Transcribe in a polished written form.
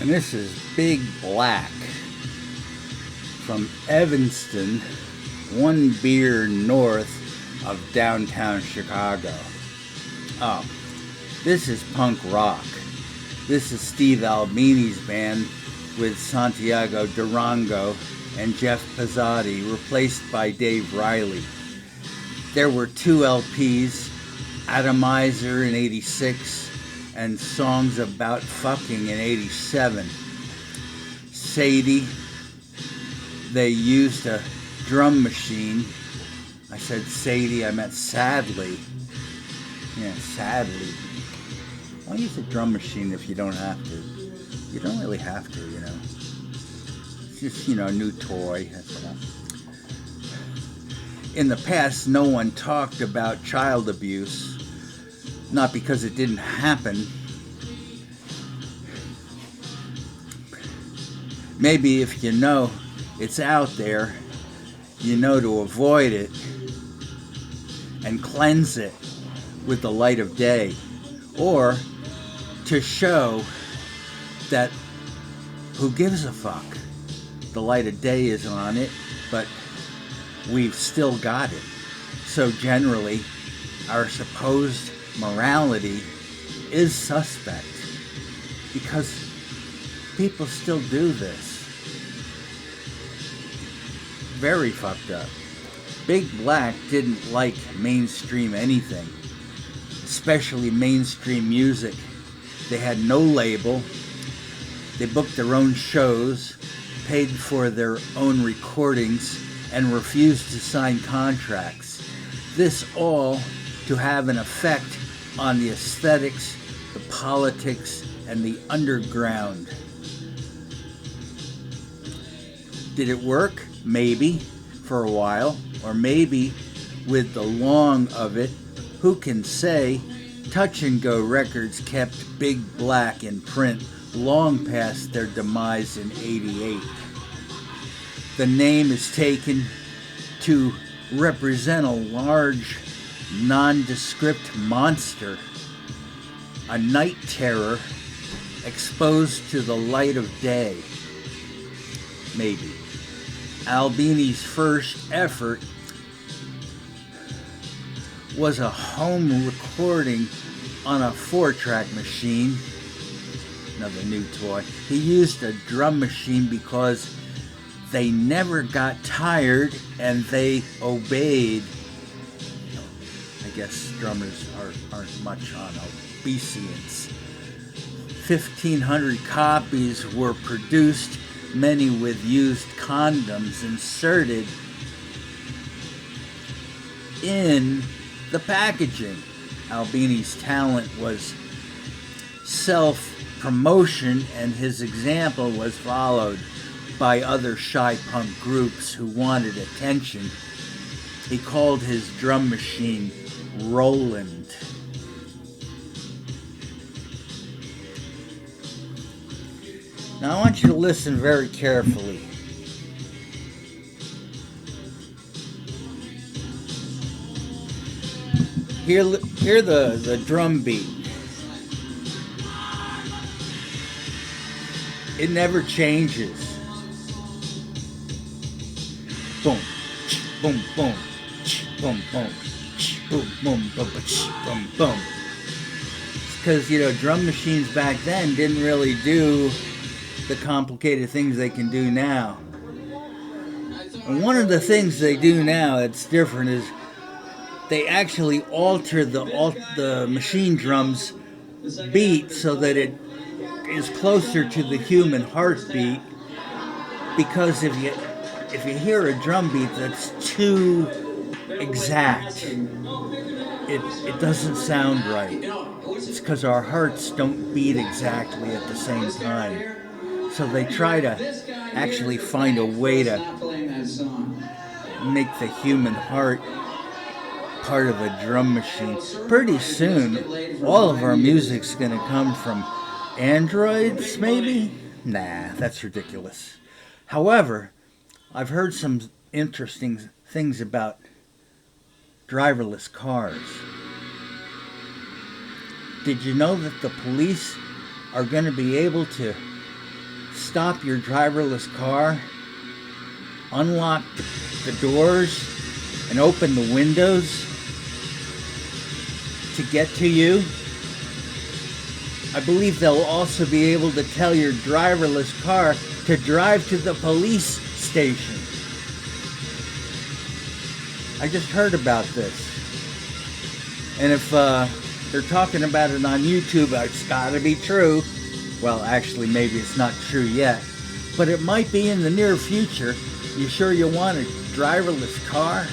And this is Big Black from Evanston, one beer north of downtown Chicago. Oh, this is punk rock. This is Steve Albini's band with Santiago Durango and Jeff Pezzati, replaced by Dave Riley. There were two LPs, Atomizer in '86 and Songs About Fucking in '87. Sadie, they used a drum machine. I said Sadie, I meant sadly. Yeah, sadly. Why use a drum machine if you don't have to? You don't really have to, you know. It's just, a new toy, that's all. In the past, no one talked about child abuse. Not because it didn't happen. Maybe if you know it's out there, you know to avoid it and cleanse it with the light of day, or to show that who gives a fuck? The light of day is on it, but we've still got it. So generally, our supposed morality is suspect because people still do this. Very fucked up. Big Black didn't like mainstream anything, especially mainstream music. They had no label. They booked their own shows, paid for their own recordings, and refused to sign contracts. This all to have an effect on the aesthetics, the politics, and the underground. Did it work? Maybe, for a while, or maybe with the long of it. Who can say? Touch and Go Records kept Big Black in print long past their demise in '88. The name is taken to represent a large, nondescript monster, a night terror exposed to the light of day. Maybe. Albini's first effort was a home recording on a 4-track machine, another new toy. He used a drum machine because they never got tired and they obeyed. I guess drummers aren't much on obeisance. 1,500 copies were produced, many with used condoms inserted in the packaging. Albini's talent was self-promotion, and his example was followed by other shy punk groups who wanted attention. He called his drum machine Roland. Now I want you to listen very carefully. Hear the drum beat. It never changes. Boom, boom, boom, boom, boom, boom, boom, boom, boom, boom. Because drum machines back then didn't really do the complicated things they can do now. And one of the things they do now that's different is they actually alter the machine drum's beat so that it is closer to the human heartbeat. Because if you hear a drum beat that's too exact, it doesn't sound right. It's because our hearts don't beat exactly at the same time. So they try to actually find a way to make the human heart part of a drum machine. Pretty soon, all of our music's going to come from androids, maybe? Nah, that's ridiculous. However, I've heard some interesting things about driverless cars. Did you know that the police are going to be able to stop your driverless car, unlock the doors, and open the windows to get to you. I believe they'll also be able to tell your driverless car to drive to the police station. I just heard about this. And if they're talking about it on YouTube, it's gotta be true. Well, actually, maybe it's not true yet. But it might be in the near future. You sure you want a driverless car?